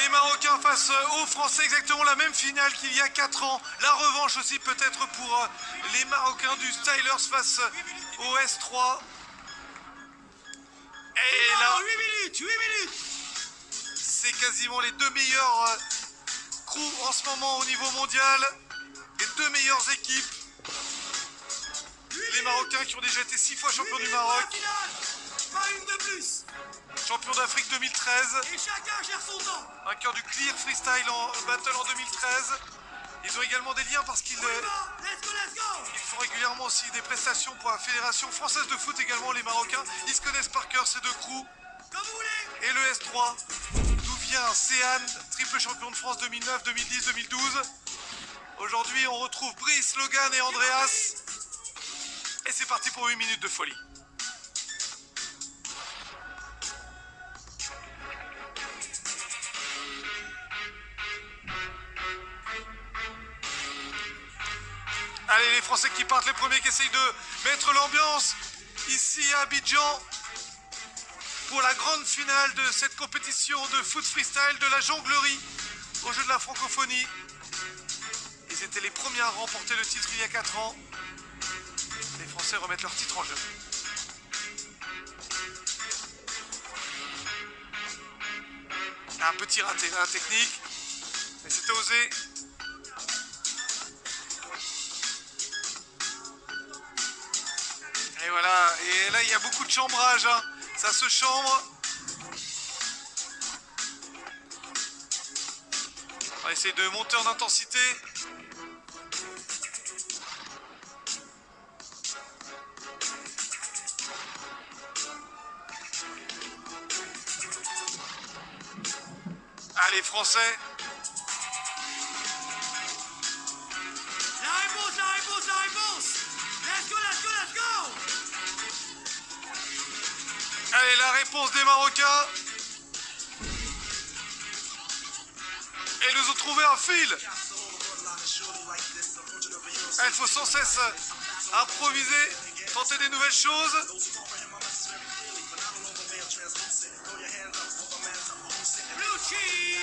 Les Marocains face aux Français, exactement la même finale qu'il y a 4 ans. La revanche aussi peut-être pour les Marocains du Stylers face au S3. Et là, 8 minutes. C'est quasiment les deux meilleurs crews en ce moment au niveau mondial. Les deux meilleures équipes. Les Marocains qui ont déjà été 6 fois champions du Maroc. Pas une de plus. Champion d'Afrique 2013. Et chacun gère son temps. Vainqueur du Clear Freestyle en Battle en 2013. Ils ont également des liens parce qu'ils font régulièrement aussi des prestations pour la Fédération Française de Foot également, les Marocains. Ils se connaissent par cœur ces deux crews. Comme vous voulez. Et le S3, d'où vient Céane, triple champion de France 2009, 2010, 2012. Aujourd'hui, on retrouve Brice, Logan et Andreas. Et c'est parti pour 8 minutes de folie. Allez, les Français qui partent, les premiers qui essayent de mettre l'ambiance ici à Abidjan pour la grande finale de cette compétition de foot freestyle de la jonglerie au jeu de la francophonie. Ils étaient les premiers à remporter le titre il y a 4 ans. Les Français remettent leur titre en jeu. Un petit raté, la technique, mais c'était osé. Et voilà, et là il y a beaucoup de chambrage, hein. Ça se chambre. On va essayer de monter en intensité. Allez, Français. La réponse. Let's go. Allez, la réponse des Marocains. Et ils nous ont trouvé un fil. Il faut sans cesse improviser, tenter des nouvelles choses. Blue cheese.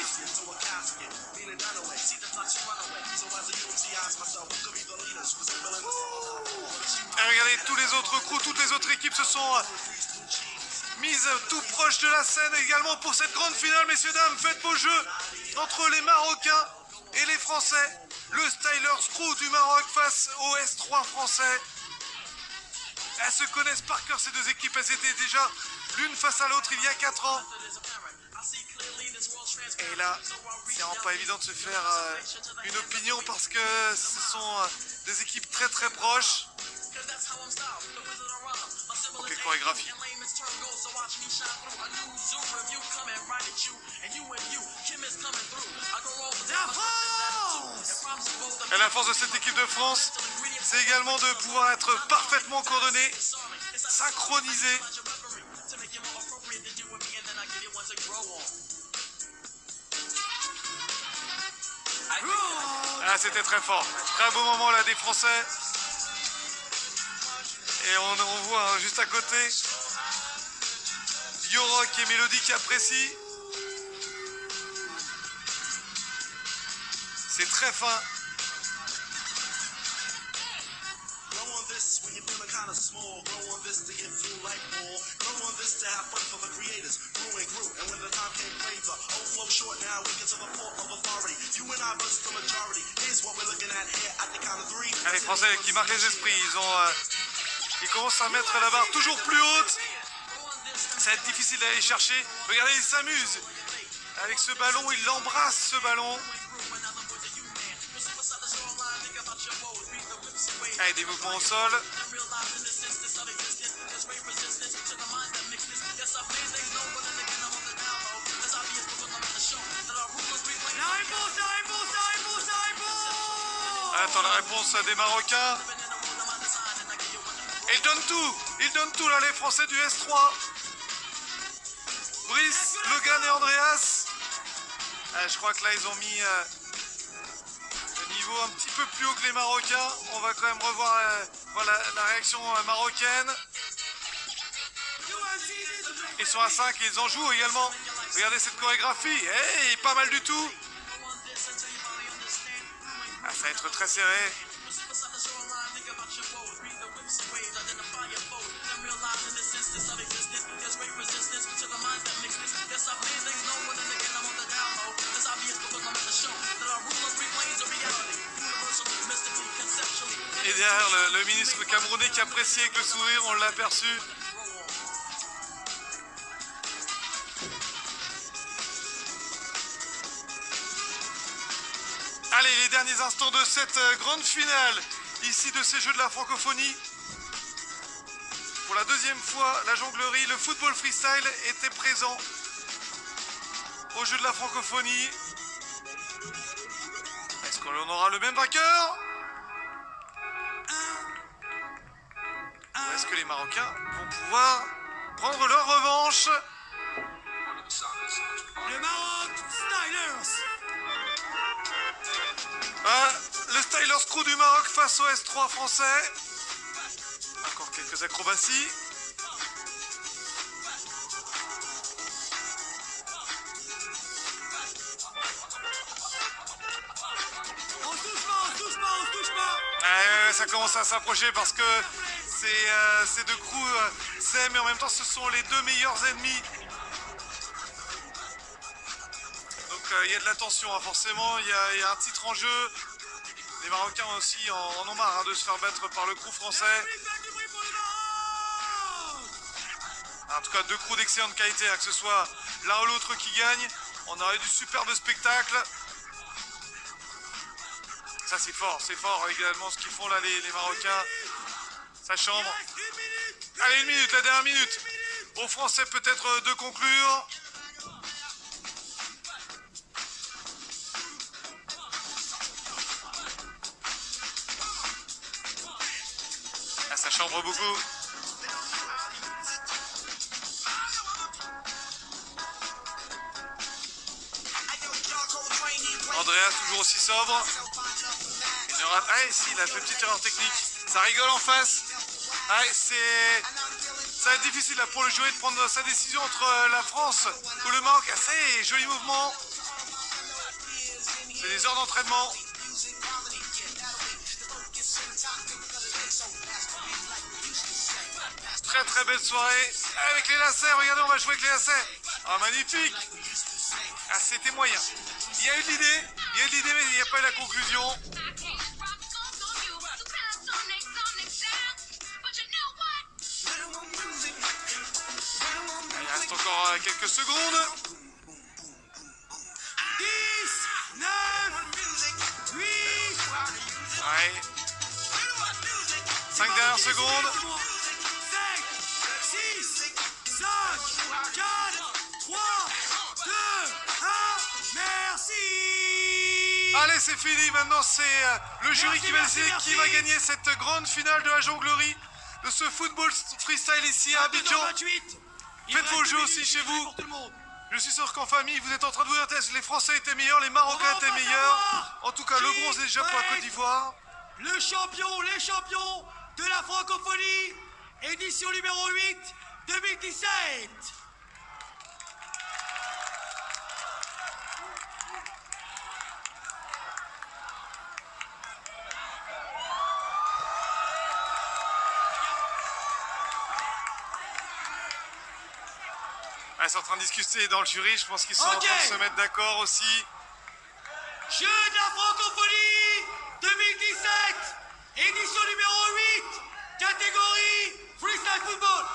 Et regardez, tous les autres crews, toutes les autres équipes se sont mises tout proche de la scène également pour cette grande finale. Messieurs, dames, faites vos jeux entre les Marocains et les Français. Le Stylers crew du Maroc face au S3 français. Elles se connaissent par cœur ces deux équipes. Elles étaient déjà l'une face à l'autre il y a 4 ans. Et là, c'est vraiment pas évident de se faire une opinion parce que ce sont des équipes très très proches. Ok, chorégraphie. La France. Et la force de cette équipe de France, c'est également de pouvoir être parfaitement coordonnée, synchronisée. Ah, c'était très fort. Très beau moment là des Français. Et on voit hein, juste à côté Yorok et Mélodie qui apprécient. C'est très fin. Les Français qui marquent les esprits, ils commencent à mettre la barre toujours plus haute. Ça va être difficile d'aller chercher. Regardez, ils s'amusent. Avec ce ballon, ils l'embrassent ce ballon. Allez, des mouvements au sol. Attends, la réponse des Marocains. Et ils donnent tout là, les Français du S3. Brice, Logan et Andreas. Je crois que là, ils ont mis le niveau un petit peu plus haut que les Marocains. On va quand même revoir voilà, la réaction marocaine. Ils sont à 5 et ils en jouent également. Regardez cette chorégraphie. Hey, pas mal du tout. Ah, ça va être très serré. Et derrière le ministre camerounais qui apprécie avec le sourire, on l'a aperçu. Allez, les derniers instants de cette grande finale, ici de ces Jeux de la francophonie. Pour la deuxième fois, la jonglerie, le football freestyle était présent aux Jeux de la francophonie. Est-ce qu'on aura le même vainqueur ? Ou est-ce que les Marocains vont pouvoir prendre leur revanche ? Le Maroc Stylers. Ah, le Stylers Crew du Maroc face au S3 français. Encore quelques acrobaties. On se touche pas, on se touche pas, on se touche pas. Ça commence à s'approcher parce que ces deux crews s'aiment, mais en même temps ce sont les deux meilleurs ennemis. Donc il y a de la tension, hein, forcément, il y a un titre en jeu. Les Marocains aussi en ont marre de se faire battre par le crew français. En tout cas, deux crews d'excellente qualité, hein, que ce soit l'un ou l'autre qui gagne. On aurait du superbe spectacle. Ça c'est fort également ce qu'ils font là les Marocains. Ça chambre. Allez, une minute, la dernière minute. Aux Français peut-être de conclure. Ah, ça chambre beaucoup. Andreas toujours aussi sobre. Il ne rate... Ah, si, il a fait une petite erreur technique. Ça rigole en face. Ah, ça va être difficile là, pour le jury de prendre sa décision entre la France ou le Maroc. Ah, ça y est, joli mouvement. C'est des heures d'entraînement. Très belle soirée. Avec les lacets, regardez, on va jouer avec les lacets. Ah, magnifique. Ah, c'était moyen. Il y a eu de l'idée, mais il n'y a pas eu la conclusion. Il reste encore quelques secondes. 10, 9, 8. Ouais. 5 dernières secondes. 5, 6, 5, 4, 3, 2, 1. Merci. Allez, c'est fini. Maintenant, c'est le jury qui va décider qui va gagner cette grande finale de la jonglerie de ce football freestyle ici à Abidjan. 28. Faites vos jeux aussi chez vous. Je suis sûr qu'en famille, vous êtes en train de vous dire que les Français étaient meilleurs, les Marocains étaient meilleurs. En tout cas, le bronze est déjà pour la Côte d'Ivoire. Le champion, les champions de la francophonie, édition numéro 8, 2017. Ils sont en train de discuter dans le jury, je pense qu'ils sont en train de se mettre d'accord aussi. Jeux de la francophonie 2017, édition numéro 8, catégorie freestyle football.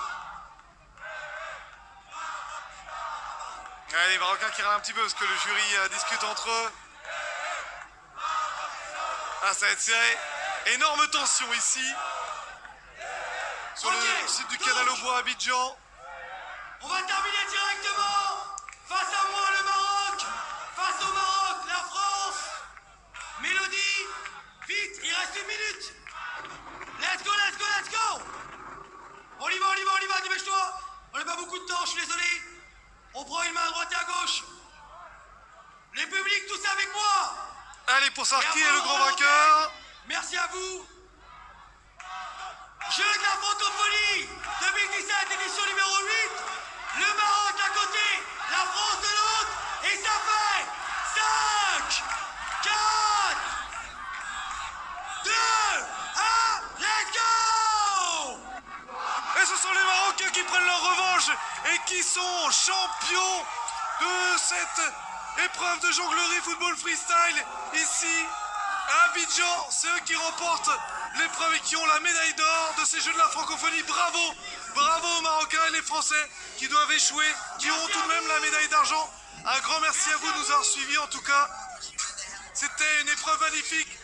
Ouais, les Marocains qui râlent un petit peu parce que le jury discute entre eux. Ah, ça va être serré. Énorme tension ici. Sur le site du Canal au Bois Abidjan. On va terminer directement. Face à moi, le Maroc. Face au Maroc, la France. Mélodie, vite, il reste une minute. Let's go, let's go, let's go. On y va, dépêche-toi. On n'a pas beaucoup de temps, je suis désolé. On prend une main à droite et à gauche. Les publics, tous avec moi. Allez, pour savoir qui est le grand vainqueur. Merci à vous. Jeux de la francophonie 2017, édition numéro 8. Le Maroc d'un côté, la France de l'autre, et ça fait 5, 4, 2, 1, let's go! Et ce sont les Marocains qui prennent leur revanche et qui sont champions de cette épreuve de jonglerie football freestyle ici à Abidjan. C'est eux qui remportent l'épreuve et qui ont la médaille d'or de ces Jeux de la francophonie. Bravo, bravo aux Marocains et les Français qui doivent échouer, qui auront tout de même la médaille d'argent. Un grand merci à vous de nous avoir suivis en tout cas. C'était une épreuve magnifique.